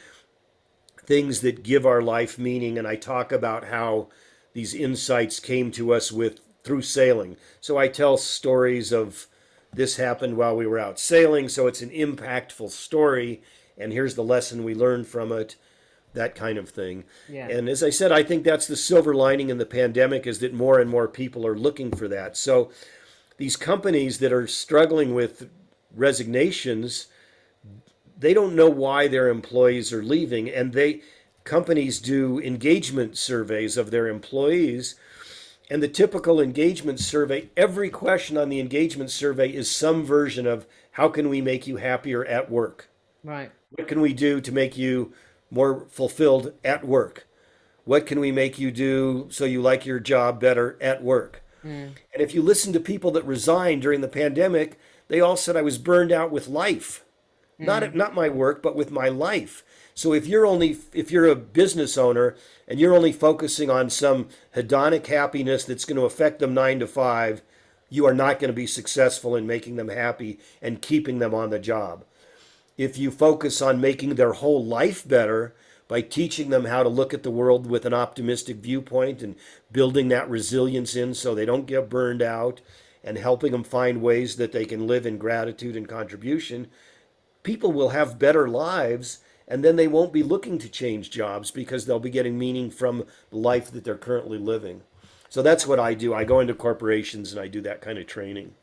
things that give our life meaning. And I talk about how these insights came to us through sailing. So I tell stories of this happened while we were out sailing. So it's an impactful story. And here's the lesson we learned from it, that kind of thing. Yeah. And as I said, I think that's the silver lining in the pandemic is that more and more people are looking for that. So these companies that are struggling with resignations, they don't know why their employees are leaving, and companies do engagement surveys of their employees, and the typical engagement survey, every question on the engagement survey is some version of how can we make you happier at work? Right. What can we do to make you more fulfilled at work? What can we make you do so you like your job better at work? And if you listen to people that resigned during the pandemic, they all said I was burned out with life. Not my work, but with my life. So if you're a business owner and you're only focusing on some hedonic happiness that's going to affect them 9 to 5, you are not going to be successful in making them happy and keeping them on the job. If you focus on making their whole life better by teaching them how to look at the world with an optimistic viewpoint and building that resilience in so they don't get burned out, and helping them find ways that they can live in gratitude and contribution, people will have better lives, and then they won't be looking to change jobs because they'll be getting meaning from the life that they're currently living. So that's what I do. I go into corporations and I do that kind of training.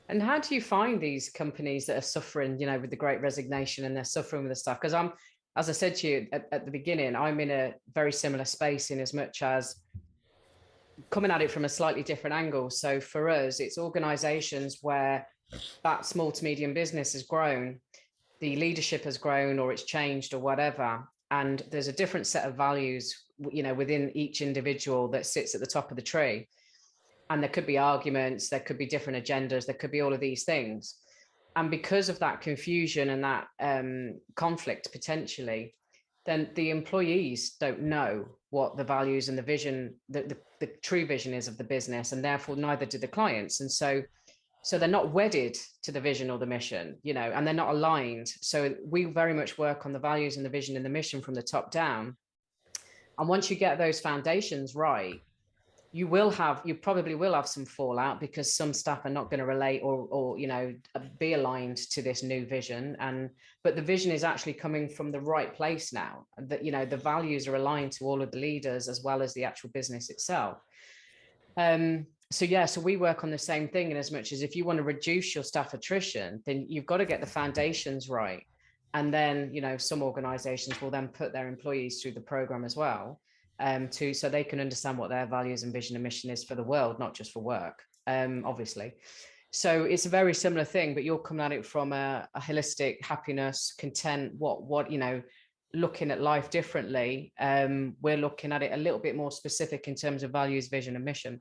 And how do you find these companies that are suffering, with the great resignation and they're suffering with the stuff? Because as I said to you at the beginning, I'm in a very similar space in as much as coming at it from a slightly different angle. So for us, it's organizations where that small to medium business has grown, the leadership has grown or it's changed or whatever. And there's a different set of values, within each individual that sits at the top of the tree. And there could be arguments, there could be different agendas, there could be all of these things. And because of that confusion and that conflict potentially, then the employees don't know what the values and the vision, the true vision is of the business, and therefore neither do the clients. And so they're not wedded to the vision or the mission, and they're not aligned. So we very much work on the values and the vision and the mission from the top down. And once you get those foundations right, you probably will have some fallout because some staff are not going to relate or be aligned to this new vision. But the vision is actually coming from the right place now, that the values are aligned to all of the leaders as well as the actual business itself. So we work on the same thing, in as much as if you want to reduce your staff attrition, then you've got to get the foundations right. And then some organizations will then put their employees through the program as well, so they can understand what their values and vision and mission is for the world, not just for work, obviously. So it's a very similar thing, but you're coming at it from a holistic happiness, content, looking at life differently. We're looking at it a little bit more specific in terms of values, vision, and mission.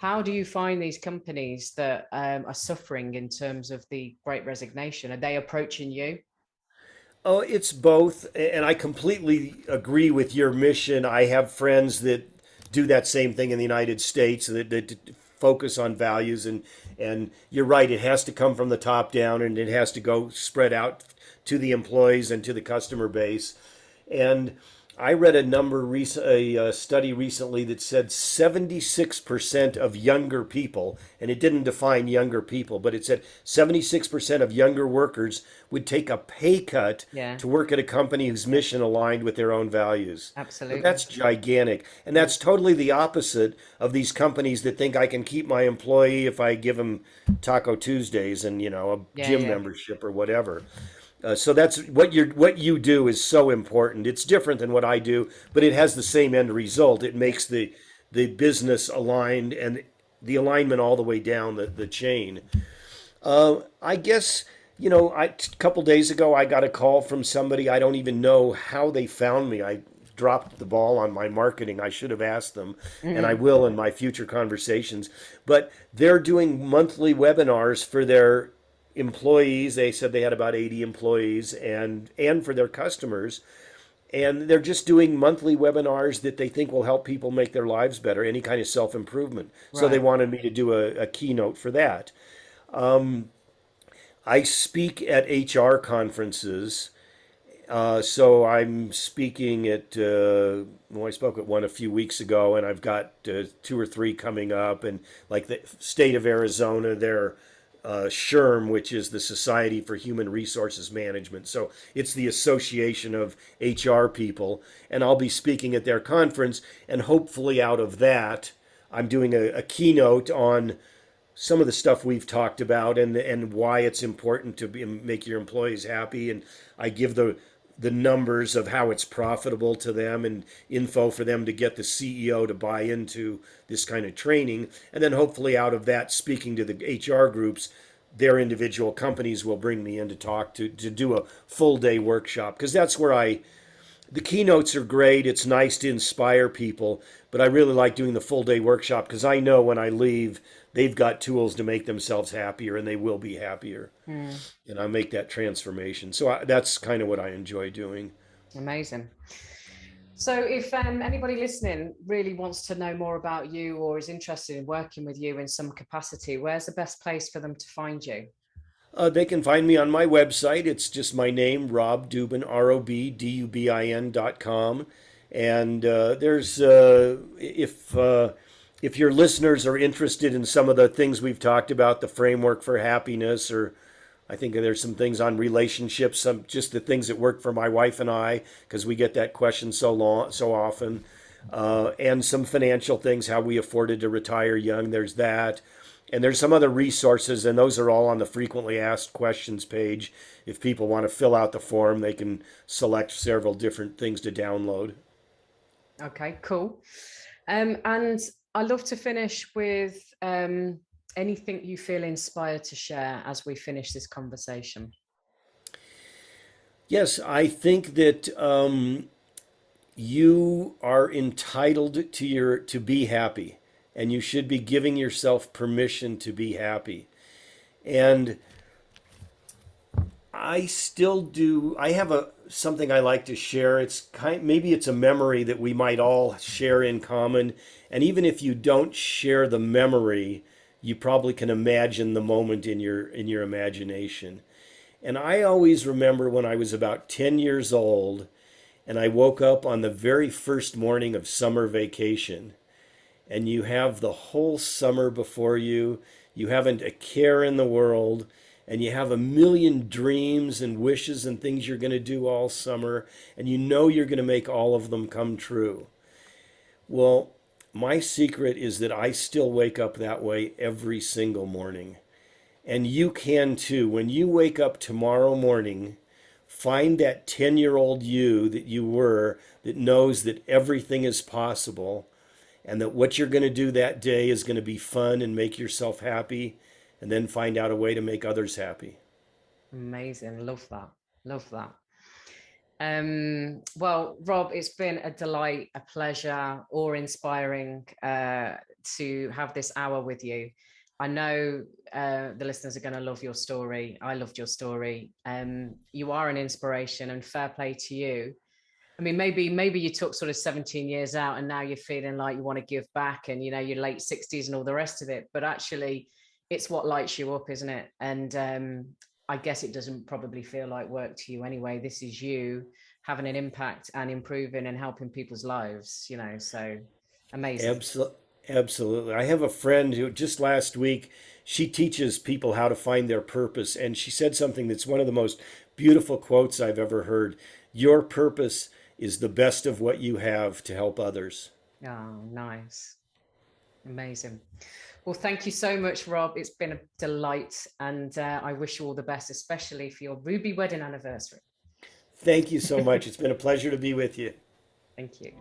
How do you find these companies that are suffering in terms of the great resignation? Are they approaching you? Oh, it's both, and I completely agree with your mission. I have friends that do that same thing in the United States that focus on values, and you're right. It has to come from the top down, and it has to go spread out to the employees and to the customer base. And I read a study recently that said 76% of younger people, and it didn't define younger people, but it said 76% of younger workers would take a pay cut to work at a company whose mission aligned with their own values. Absolutely. But that's gigantic. And that's totally the opposite of these companies that think I can keep my employee if I give them Taco Tuesdays and, a gym membership or whatever. So that's what you do is so important. It's different than what I do, but it has the same end result. It makes the business aligned and the alignment all the way down the chain. I guess, a couple days ago, I got a call from somebody. I don't even know how they found me. I dropped the ball on my marketing. I should have asked them, and I will in my future conversations. But they're doing monthly webinars for their employees. They said they had about 80 employees, and for their customers. And they're just doing monthly webinars that they think will help people make their lives better, any kind of self-improvement. Right. So they wanted me to do a keynote for that. I speak at HR conferences. So I'm speaking at, I spoke at one a few weeks ago, and I've got 2 or 3 coming up. And like the state of Arizona, they're SHRM, which is the Society for Human Resources Management. So it's the association of HR people, and I'll be speaking at their conference, and hopefully out of that, I'm doing a keynote on some of the stuff we've talked about and why it's important to make your employees happy. And I give the numbers of how it's profitable to them and info for them to get the CEO to buy into this kind of training. And then hopefully out of that, speaking to the HR groups, their individual companies will bring me in to talk to do a full day workshop. Because that's where the keynotes are great. It's nice to inspire people, but I really like doing the full day workshop because I know when I leave, they've got tools to make themselves happier, and they will be happier. And I make that transformation. So that's kind of what I enjoy doing. Amazing. So if anybody listening really wants to know more about you or is interested in working with you in some capacity, where's the best place for them to find you? They can find me on my website. It's just my name, Rob Dubin, ROBDUBIN.com. And if your listeners are interested in some of the things we've talked about, the framework for happiness, or I think there's some things on relationships, some just the things that work for my wife and I, because we get that question so often, and some financial things, how we afforded to retire young. There's that. And there's some other resources, and those are all on the frequently asked questions page. If people want to fill out the form, they can select several different things to download. Okay, cool. And I love to finish with anything you feel inspired to share as we finish this conversation. Yes, I think that you are entitled to be happy, and you should be giving yourself permission to be happy. And I still do. I have something I like to share. Maybe it's a memory that we might all share in common. And even if you don't share the memory, you probably can imagine the moment in your imagination. And I always remember when I was about 10 years old, and I woke up on the very first morning of summer vacation. And you have the whole summer before you. You haven't a care in the world. And you have a million dreams and wishes and things you're going to do all summer. And you know you're going to make all of them come true. Well, my secret is that I still wake up that way every single morning. And you can too. When you wake up tomorrow morning, find that 10-year-old you that you were, that knows that everything is possible, and that what you're going to do that day is going to be fun and make yourself happy, and then find out a way to make others happy. Amazing. Love that. Love that. Well, Rob, it's been a delight, a pleasure, awe-inspiring to have this hour with you. I know the listeners are going to love your story. I loved your story. You are an inspiration, and fair play to you. I mean, maybe you took sort of 17 years out and now you're feeling like you want to give back and, your late 60s and all the rest of it. But actually, it's what lights you up, isn't it? And I guess it doesn't probably feel like work to you anyway. This is you having an impact and improving and helping people's lives, so amazing. Absolutely. I have a friend who just last week, she teaches people how to find their purpose. And she said something that's one of the most beautiful quotes I've ever heard. Your purpose is the best of what you have to help others. Oh, nice. Amazing. Well, thank you so much, Rob. It's been a delight. And I wish you all the best, especially for your Ruby wedding anniversary. Thank you so much. It's been a pleasure to be with you. Thank you.